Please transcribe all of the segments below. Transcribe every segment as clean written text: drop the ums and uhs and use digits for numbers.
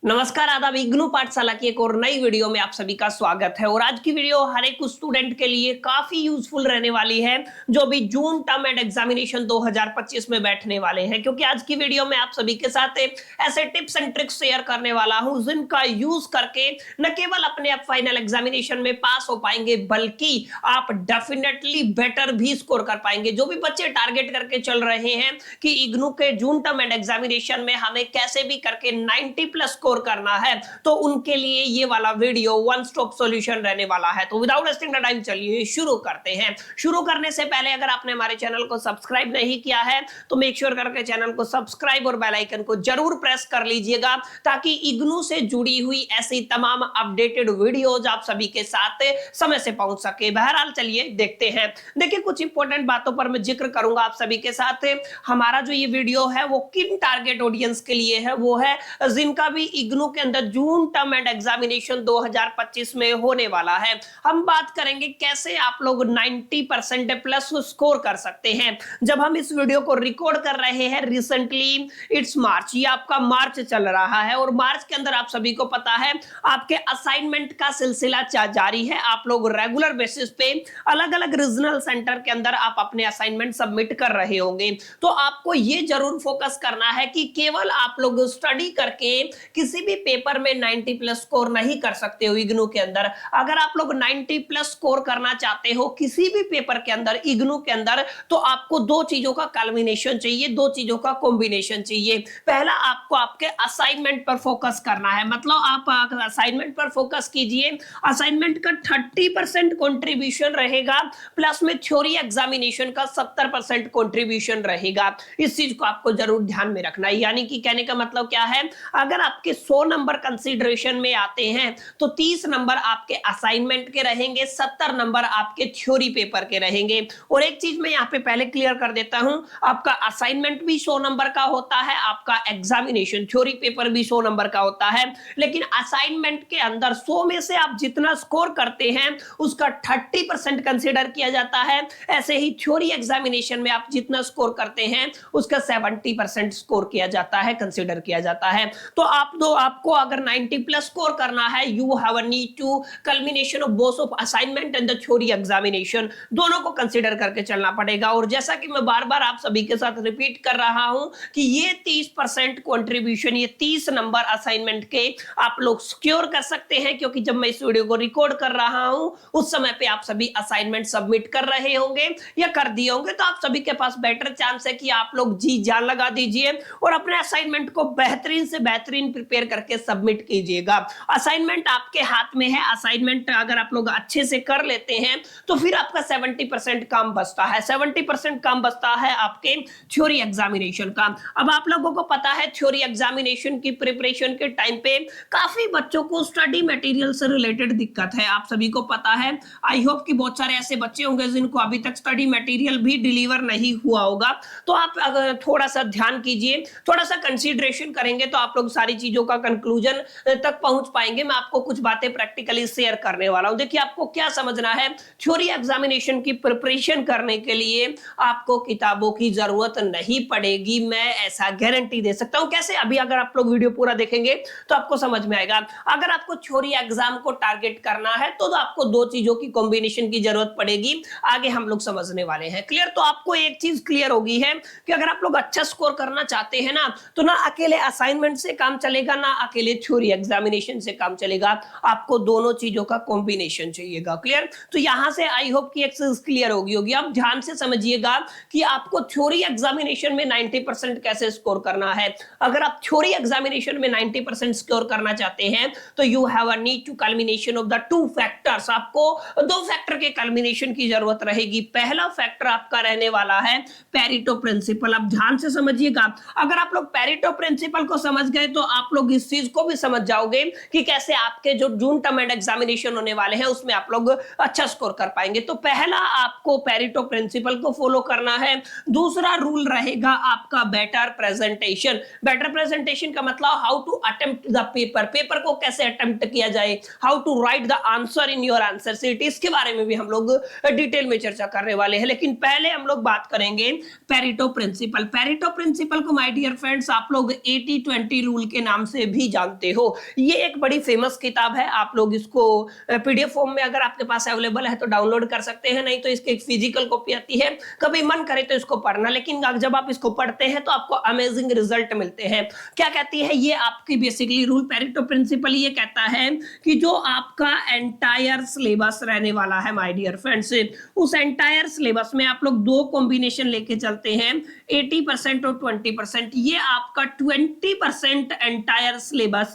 नमस्कार, आदाब। इग्नू पाठशाला की एक और नई वीडियो में आप सभी का स्वागत है। और आज की वीडियो हर एक स्टूडेंट के लिए काफी यूजफुल रहने वाली है जो भी जून टर्म एंड एग्जामिनेशन 2025 में बैठने वाले हैं, क्योंकि आज की वीडियो में आप सभी के साथ ऐसे टिप्स एंड ट्रिक्स शेयर करने वाला हूं जिनका यूज करके न केवल अपने आप फाइनल एग्जामिनेशन में पास हो पाएंगे बल्कि आप डेफिनेटली बेटर भी स्कोर कर पाएंगे। जो भी बच्चे टारगेट करके चल रहे हैं कि इग्नू के जून टर्म एंड एग्जामिनेशन में हमें कैसे भी करके 90+ करना है, तो उनके लिए ये वाला वीडियो वन स्टॉप सॉल्यूशन रहने वाला है। तो विदाउट वेस्टिंग द टाइम चलिए शुरू करते हैं। शुरू करने से पहले अगर आपने हमारे चैनल को सब्सक्राइब नहीं किया है तो मेक श्योर करके चैनल को सब्सक्राइब और बेल आइकन को जरूर प्रेस कर लीजिएगा, ताकि इग्नू से जुड़ी हुई ऐसी तमाम अपडेटेड वीडियोज आप सभी के साथ समय से पहुंच सके। बहरहाल चलिए देखते हैं। देखिए, कुछ इंपॉर्टेंट बातों पर मैं जिक्र करूंगा आप सभी के साथ। हमारा जो ये वीडियो है वो किन टारगेट ऑडियंस के लिए है, वो है जिनका भी इग्नू के अंदर जून टर्म एंड एग्जामिनेशन 2025 में होने वाला है। हम बात करेंगे कैसे आप लोग 90% प्लस स्कोर कर सकते हैं। जब हम इस वीडियो को रिकॉर्ड कर रहे हैं रिसेंटली इट्स मार्च, ये आपका मार्च चल रहा है और मार्च के अंदर आप सभी को पता है आपके असाइनमेंट का सिलसिला जारी है। आप लोग रेगुलर बेसिस पे अलग अलग रीजनल सेंटर के अंदर आप अपने असाइनमेंट सबमिट कर रहे होंगे। तो आपको ये जरूर फोकस करना है कि केवल आप लोग स्टडी करके किसी भी पेपर में 90+ स्कोर नहीं कर सकते हो इग्नू के अंदर। अगर आप लोग 90+ स्कोर करना चाहते हो किसी भी पेपर के अंदर इग्नू के अंदर, तो आपको दो चीजों का कॉम्बिनेशन चाहिए, दो चीजों का कॉम्बिनेशन चाहिए। पहला, आपको आपके असाइनमेंट पर फोकस करना है, मतलब आप असाइनमेंट पर फोकस कीजिए। असाइनमेंट का 30% कंट्रीब्यूशन रहेगा, प्लस में थ्योरी एग्जामिनेशन का 70% कंट्रीब्यूशन रहेगा। इस चीज को आपको जरूर ध्यान में रखना है। यानी कि कहने का मतलब क्या है, अगर आपके 100 नंबर कंसीडरेशन में आते हैं तो 30 नंबर आपके असाइनमेंट के रहेंगे, 70 नंबर आपके थ्योरी पेपर के रहेंगे। और एक चीज मैं यहाँ पे पहले क्लियर कर देता हूं, आपका असाइनमेंट भी 100 नंबर का होता है, आपका एग्जामिनेशन थ्योरी पेपर भी 100 नंबर का होता है। लेकिन असाइनमेंट के अंदर 100 में से आप जितना स्कोर करते हैं उसका 30% कंसिडर किया जाता है। ऐसे ही थ्योरी एग्जामिनेशन में आप जितना स्कोर करते हैं उसका 70% स्कोर किया जाता है, कंसिडर किया जाता है। तो आपको अगर 90+ स्कोर करना है, you have a need to culmination of both of assignment and the theory examination, दोनों को कंसीडर करके चलना पड़ेगा। और जैसा कि मैं बार बार आप सभी के साथ रिपीट कर रहा हूं कि ये 30% कंट्रीब्यूशन, ये 30 नंबर असाइनमेंट के आप लोग सिक्योर कर सकते हैं, क्योंकि जब मैं इस वीडियो को रिकॉर्ड कर रहा हूं उस समय पे आप सभी असाइनमेंट सबमिट कर रहे होंगे या कर दिए होंगे। तो आप सभी के पास बेटर चांस है कि आप लोग जी जान लगा दीजिए और अपने असाइनमेंट को बेहतरीन से बेहतरीन प्रिपेयर करके सबमिट कीजिएगा। असाइनमेंट आपके हाथ में है। असाइनमेंट अगर आप लोग अच्छे से कर लेते हैं तो फिर आपका 70% काम बचता है। 70% काम बचता है आपके थ्योरी एग्जामिनेशन का। अब आप लोगों को पता है थ्योरी एग्जामिनेशन की प्रिपरेशन के टाइम पे काफी बच्चों को स्टडी मटेरियल से रिलेटेड दिक्कत है। आप सभी को पता है, आई होप कि बहुत सारे ऐसे बच्चे होंगे जिनको अभी तक स्टडी मटेरियल भी डिलीवर नहीं हुआ होगा। तो आप अगर थोड़ा सा ध्यान कीजिए, थोड़ा सा कंसीडरेशन करेंगे तो आप लोग सारी चीजों का कंक्लूजन तक पहुंच पाएंगे। मैं आपको कुछ बातें प्रैक्टिकली शेयर करने वाला हूं। देखिए, आपको क्या समझना है, थ्योरी एग्जामिनेशन की प्रिपरेशन करने के लिए आपको किताबों की जरूरत नहीं पड़ेगी, मैं ऐसा गारंटी दे सकता हूं। कैसे? अभी अगर आप लोग वीडियो पूरा देखेंगे तो आपको समझ में आएगा। अगर आपको थ्योरी एग्जाम को टारगेट करना है तो आपको दो चीजों की कॉम्बिनेशन की जरूरत पड़ेगी, आगे हम लोग समझने वाले हैं। क्लियर? तो आपको एक चीज क्लियर होगी है कि अगर आप लोग अच्छा स्कोर करना चाहते हैं ना, तो ना अकेले असाइनमेंट से काम चलेगा, ना अकेले थ्योरी एग्जामिनेशन से काम चलेगा, आपको दोनों चीजों का कॉम्बिनेशन चाहिएगा। क्लियर? तो यहां से आई होप कि एक चीज क्लियर होगी। आप ध्यान से समझिएगा कि आपको थ्योरी एग्जामिनेशन में 90% कैसे स्कोर करना है। अगर आप थ्योरी एग्जामिनेशन में 90% स्कोर करना चाहते हैं तो you have a need to culmination of the 2 factors. आपको 2 फैक्टर के कल्मिनेशन की जरूरत रहेगी। पहला फैक्टर आपका रहने वाला है पेरेटो प्रिंसिपल। अब ध्यान से समझिएगा, अगर आप लोग पेरेटो प्रिंसिपल को समझ गए तो आप लोग इस चीज को भी समझ जाओगे कि कैसे आपके जो जून टर्म एंड एग्जामिनेशन होने वाले हैं उसमें आप लोग अच्छा स्कोर कर पाएंगे। तो पहला आपको पेरेटो प्रिंसिपल को फॉलो करना है। दूसरा रूल रहेगा आपका बेटर प्रेजेंटेशन। बेटर प्रेजेंटेशन का मतलब how to attempt the paper, paper को कैसे अटेम्प्ट किया जाए, how to write the answer in your answer sheet. इसके बारे में भी हम लोग डिटेल में चर्चा करने वाले हैं। लेकिन पहले हम लोग बात करेंगे पेरेटो प्रिंसिपल। पेरेटो प्रिंसिपल को माय डियर फ्रेंड्स आप लोग 80-20 रूल के नाम से से भी जानते हो। ये एक बड़ी फेमस किताब है, आप लोग इसको पीडीएफ फॉर्म में अगर आपके पास अवेलेबल है तो डाउनलोड कर सकते हैं, नहीं तो इसकी एक फिजिकल कॉपी आती है, कभी मन करे तो इसको पढ़ना। लेकिन जब आप इसको पढ़ते हैं तो आपको अमेजिंग रिजल्ट मिलते हैं। क्या कहती है ये आपकी बेसिकली रूल, पेरेटो प्रिंसिपल ये कहता है कि जो आपका एंटायर सिलेबस रहने वाला है माय डियर फ्रेंड्स, उस एंटायर सिलेबस में आप लोग दो कॉम्बिनेशन लेके चलते हैं, 80% और 20%। ये आपका 20% एंटायर सिलेबस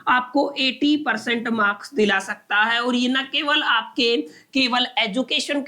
आपको 80% मार्क्स दिला सकता है। और ये ना केवल आपके केवल एजुकेशन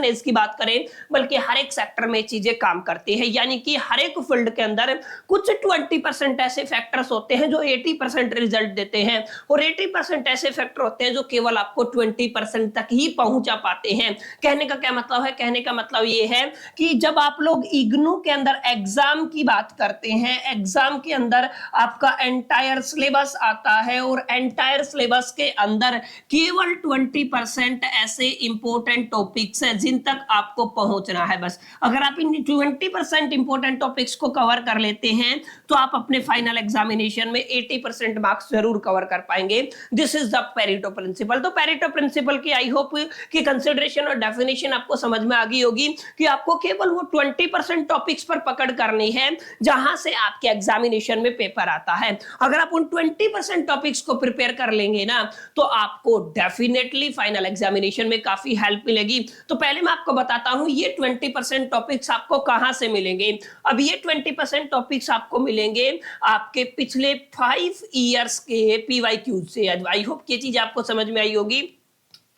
एज की बात करें, बल्कि हर एक सेक्टर में चीजें काम करती है। यानी कि हर एक फील्ड के अंदर कुछ 20% ऐसे फैक्टर्स होते हैं जो 80% रिजल्ट देते हैं, और 80% ऐसे फैक्टर होते हैं जो केवल आपको 20% तक ही पहुंचा पाते हैं। कहने का क्या मतलब है? कहने का मतलब ये है कि जब आप लोग इग्नू के अंदर एग्जाम की बात करते हैं, एग्जाम के अंदर आपका एंटायर सिलेबस आता है, और एंटायर सिलेबस के अंदर केवल 20% ऐसे इंपॉर्टेंट टॉपिक्स हैं जिन तक आपको पहुंचना है। बस अगर आप इन 20% इंपॉर्टेंट टॉपिक्स को कवर कर लेते हैं तो आप अपने फाइनल एग्जामिनेशन में 80% मार्क्स जरूर कवर कर पाएंगे। This is the Pareto principle. तो पेरेटो प्रिंसिपल की आई होप कि कंसिडरेशन और डेफिनेशन आपको समझ में आ गई होगी कि आपको केवल वो 20% टॉपिक्स पर पकड़ करनी है जहां से आपके एग्जामिनेशन में पेपर आता है। अगर आप उन 20% टॉपिक्स को प्रिपेयर कर लेंगे ना तो आपको डेफिनेटली फाइनल एग्जामिनेशन में काफी हेल्प मिलेगी। तो पहले मैं आपको बताता हूं ये 20% टॉपिक्स आपको कहां से मिलेंगे। अब ये 20% टॉपिक्स आपको मिलेंगे आपके पिछले 5 इयर्स के पीवाईक्यूज से। आई होप ये चीज आपको समझ में आई होगी।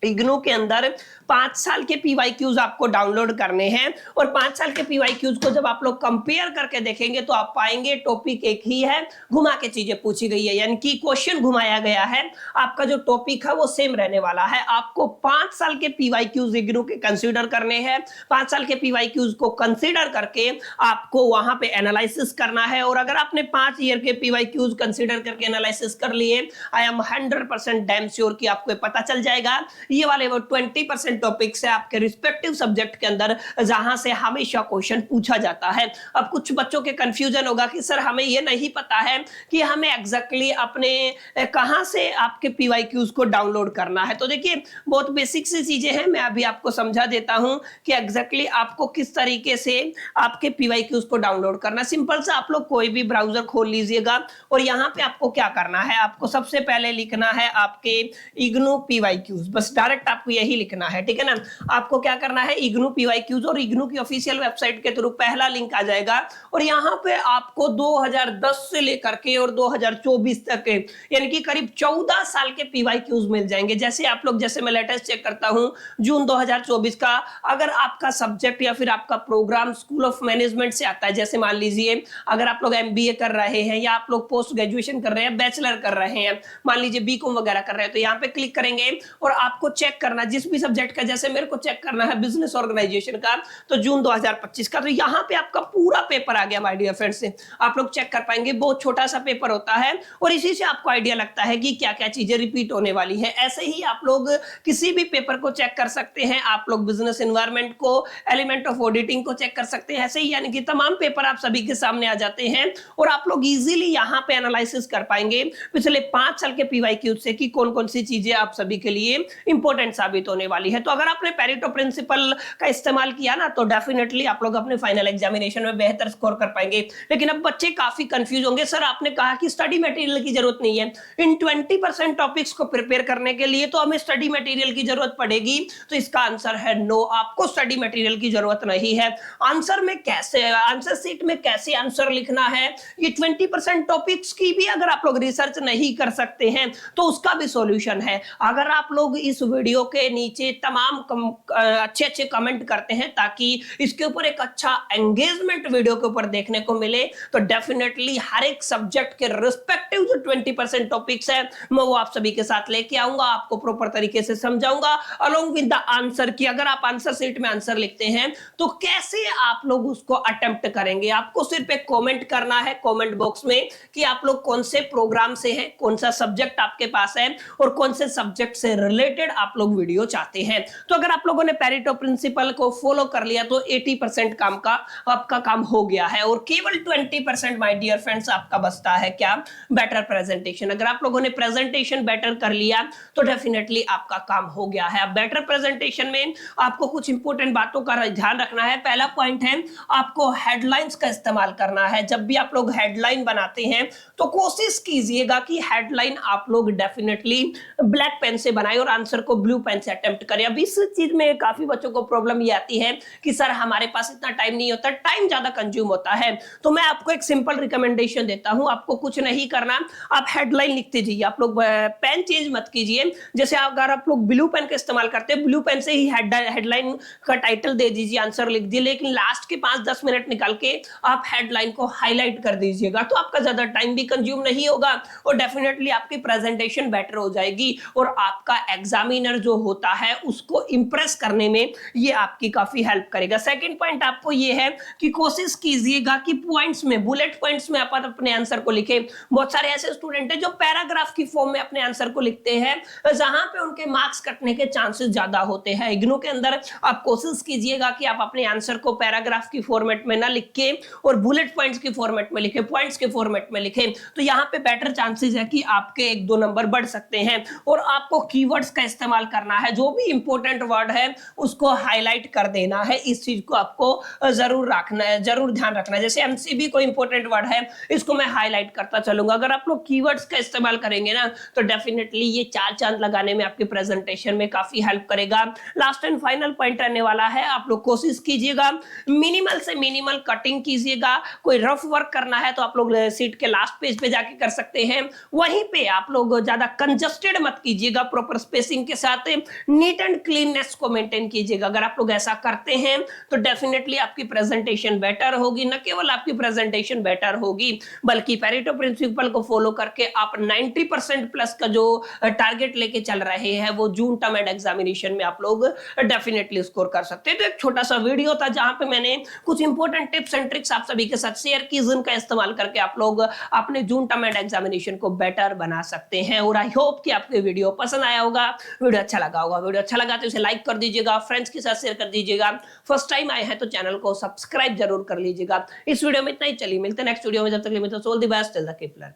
इग्नू के अंदर 5 साल के पीवाईक्यूज आपको डाउनलोड करने हैं, और 5 साल के पीवाईक्यूज को जब आप लोग कंपेयर करके देखेंगे तो आप पाएंगे टॉपिक एक ही है, घुमा के चीजें पूछी गई है, यानी कि क्वेश्चन घुमाया गया है, आपका जो टॉपिक है वो सेम रहने वाला है। आपको 5 साल के पीवाईक्यूज इग्नू के कंसीडर करने हैं। 5 साल के पीवाईक्यूज को कंसीडर करके आपको वहां पे एनालिसिस करना है, और अगर आपने 5 ईयर के पीवाईक्यूज कंसीडर करके एनालिसिस कर लिए, आई एम 100% डैम श्योर कि आपको पता चल जाएगा ये वाले वो 20% टॉपिक्स है आपके रिस्पेक्टिव सब्जेक्ट के अंदर जहां से हमेशा क्वेश्चन पूछा जाता है। अब कुछ बच्चों के कंफ्यूजन होगा कि सर हमें ये नहीं पता है कि हमें एग्जैक्टली अपने कहां से आपके पीवाईक्यूज को डाउनलोड करना है। तो देखिए बहुत बेसिक सी चीजें हैं, मैं अभी आपको समझा देता हूं कि एग्जैक्टली आपको किस तरीके से आपके पीवाईक्यूज को डाउनलोड करना। सिंपल से आप लोग कोई भी ब्राउजर खोल लीजिएगा, और यहां पे आपको क्या करना है, आपको सबसे पहले लिखना है आपके इग्नू पीवाईक्यूज, बस डायरेक्ट आपको यही लिखना है, ठीक है ना। आपको क्या करना है, इग्नू पीवाईक्यूज, और इग्नू की ऑफिशियल वेबसाइट के थ्रू पहला लिंक आ जाएगा, और यहां पे आपको 2010 से लेकर के और 2024 तक यानी कि करीब 14 साल के पीवाईक्यूज मिल जाएंगे। जैसे आप लोग, जैसे मैं लेटेस्ट चेक करता हूं जून 2024 का, अगर आपका सब्जेक्ट या फिर आपका प्रोग्राम स्कूल ऑफ मैनेजमेंट से आता है, जैसे मान लीजिए अगर आप लोग एमबीए कर रहे हैं या आप लोग पोस्ट ग्रेजुएशन कर रहे हैं, बैचलर कर रहे हैं, मान लीजिए बीकॉम वगैरह कर रहे हैं, तो यहाँ पे क्लिक करेंगे और आपको चेक करना जिस भी सब्जेक्ट का, जैसे मेरे को चेक करना है बिजनेस ऑर्गेनाइजेशन का, तो जून 2025 का, तो यहाँ पे आपका पूरा पेपर आ गया माय डियर फ्रेंड्स। आप लोग चेक कर पाएंगे, बहुत छोटा सा पेपर होता है और इसी से आपको आइडिया लगता है कि क्या क्या चीजें रिपीट होने वाली है। ऐसे ही आप लोग किसी भी पेपर को चेक कर सकते हैं, आप लोग बिजनेस एनवायरनमेंट को, एलिमेंट ऑफ ऑडिटिंग को चेक कर सकते हैं। ऐसे ही यानी कि तमाम पेपर आप सभी के सामने आ जाते हैं और आप लोग इजीली यहाँ पे एनालिसिस कर पाएंगे पिछले 5 साल के पीवाईक्यू से कि कौन कौन सी चीजें आप सभी के लिए इंपॉर्टेंट साबित होने वाली है। तो अगर आपने पेरेटो प्रिंसिपल का इस्तेमाल किया ना तो डेफिनेटली आप लोग अपने फाइनल एग्जामिनेशन में बेहतर स्कोर कर पाएंगे। लेकिन अब बच्चे काफी कंफ्यूज होंगे, सर आपने कहा कि स्टडी मटेरियल की जरूरत नहीं है, इन 20% टॉपिक्स को प्रिपेयर करने के लिए तो हमें स्टडी मटेरियल की जरूरत पड़ेगी। तो इसका आंसर है नो, आपको स्टडी मटेरियल की जरूरत नहीं है। आंसर में कैसे, आंसर शीट में कैसे आंसर लिखना है, ये 20% टॉपिक्स की भी अगर आप लोग रिसर्च नहीं कर सकते हैं तो उसका भी सॉल्यूशन है। अगर आप लोग इस वीडियो के नीचे तमाम अच्छे अच्छे कमेंट करते हैं ताकि इसके ऊपर एक अच्छा एंगेजमेंट वीडियो के ऊपर देखने को मिले, तो डेफिनेटली हर एक सब्जेक्ट के रिस्पेक्टिव जो 20% टॉपिक्स है मैं वो आप सभी के साथ लेके आऊंगा, आपको प्रॉपर तरीके से समझाऊंगा अलोंग विद द आंसर की अगर आप आंसर शीट में आंसर लिखते हैं तो कैसे आप लोग उसको अटेम्प्ट करेंगे। आपको सिर्फ एक कमेंट करना है कमेंट बॉक्स में कि आप लोग कौन से प्रोग्राम से हैं, कौन सा सब्जेक्ट आपके पास है और कौन से सब्जेक्ट से रिलेटेड आप लोग वीडियो चाहते हैं। तो अगर आप लोगों ने पेरेटो प्रिंसिपल को फॉलो कर लिया तो 80% काम का आपका काम हो गया है और केवल 20% माय डियर फ्रेंड्स आपका बचता है क्या, बेटर प्रेजेंटेशन। अगर आप लोगों ने प्रेजेंटेशन बेटर कर लिया तो डेफिनेटली आपका काम हो गया है। अब बेटर प्रेजेंटेशन में आपको कुछ इंपॉर्टेंट बातों का ध्यान रखना है। पहला पॉइंट है आपको हेडलाइंस का इस्तेमाल करना है। जब भी आप लोग हेडलाइन बनाते हैं तो कोशिश कीजिएगा कि हेडलाइन आप लोग डेफिनेटली ब्लैक पेन से बनाएं और आंसर को ब्लू पेन से अटेम्प्ट करें। अब इस चीज में काफी बच्चों को प्रॉब्लम ये आती है कि सर हमारे पास इतना टाइम नहीं होता, टाइम ज्यादा कंज्यूम होता है। तो मैं आपको एक सिंपल रिकमेंडेशन देता हूं, आपको कुछ नहीं करना, आप हेडलाइन लिखते जाइए। आप लोग पेन चेंज मत कीजिए। जैसे अगर आप लोग ब्लू पेन का इस्तेमाल करते हैं, ब्लू पेन से ही हेडलाइन का टाइटल दे दीजिए, आंसर लिख दिए, लेकिन लास्ट के 5-10 मिनट निकाल के आप हेडलाइन को हाईलाइट कर दीजिएगा तो आपका ज्यादा टाइम भी कंज्यूम नहीं होगा और डेफिनेटली आपकी प्रेजेंटेशन बेटर हो जाएगी और आपका एग्जामिनर जो होता है उसको इंप्रेस करने में ये आपकी काफी हेल्प करेगा। सेकंड पॉइंट आपको ये है कि कोशिश कीजिएगा कि पॉइंट्स में, बुलेट पॉइंट्स में आप अपने आंसर को लिखें। बहुत सारे ऐसे स्टूडेंट हैं जो पैराग्राफ की फॉर्म में अपने आंसर को लिखते हैं जहां पे उनके मार्क्स कटने के चांसेस ज्यादा होते हैं। इग्नू के अंदर आप कोशिश कीजिएगा कि आप अपने आंसर को पैराग्राफ की फॉर्मेट में ना लिख के और बुलेट पॉइंट्स की फॉर्मेट में लिखें, पॉइंट्स के फॉर्मेट में लिखें, तो यहाँ पे बेटर चांसेस है कि आपके 1-2 नंबर बढ़ सकते हैं। और आपको कीवर्ड्स का इस्तेमाल करना है, जो भी इंपॉर्टेंट वर्ड है उसको हाईलाइट कर देना है। इस चीज को आपको जरूर रखना है, जरूर ध्यान रखना है। जैसे एमसीबी कोई इंपॉर्टेंट वर्ड है, इसको मैं हाईलाइट करता चलूंगा। अगर आप लोग कीवर्ड्स का इस्तेमाल करेंगे ना तो डेफिनेटली ये 4 चांद लगाने में आपके प्रेजेंटेशन में काफी हेल्प करेगा। लास्ट एंड फाइनल पॉइंट रहने वाला है, आप लोग कोशिश कीजिएगा मिनिमल से मिनिमल कटिंग कीजिएगा। कोई रफ वर्क करना है तो आप लोग सीट के लास्ट पेज पे जाके कर सकते हैं, वहीं पे आप लोग ज्यादा कंजस्टेड मत कीजिएगा, प्रॉपर स्पेसिंग के साथ नीट एंड क्लीननेस को मेंटेन कीजिएगा। अगर आप लोग ऐसा करते हैं तो डेफिनेटली आपकी प्रेजेंटेशन बेटर होगी। न केवल आपकी प्रेजेंटेशन बेटर होगी बल्कि पेरेटो प्रिंसिपल को फॉलो करके आप 90% प्लस का जो टारगेट लेके चल रहे हैं वो जून टर्म एंड एग्जामिनेशन में आप लोग डेफिनेटली स्कोर कर सकते हैं। तो एक छोटा सा वीडियो था जहां पे मैंने कुछ इंपॉर्टेंट टिप्स एंड ट्रिक्स आप सभी के साथ शेयर की, जिनका इस्तेमाल करके आप लोग अपने जून टर्म एंड एग्जामिनेशन को बेटर बना सकते हैं। और आई होप कि आपको वीडियो पसंद आया होगा, वीडियो अच्छा लगा होगा। वीडियो अच्छा लगा तो इसे लाइक कर दीजिएगा, फ्रेंड्स के साथ शेयर कर दीजिएगा। फर्स्ट टाइम आए हैं तो चैनल को सब्सक्राइब जरूर कर लीजिएगा। इस वीडियो में इतना ही, चलिए मिलते हैं नेक्स्ट वीडियो में। जब तक के लिए मिलते हैं, all the best, till the keep learning.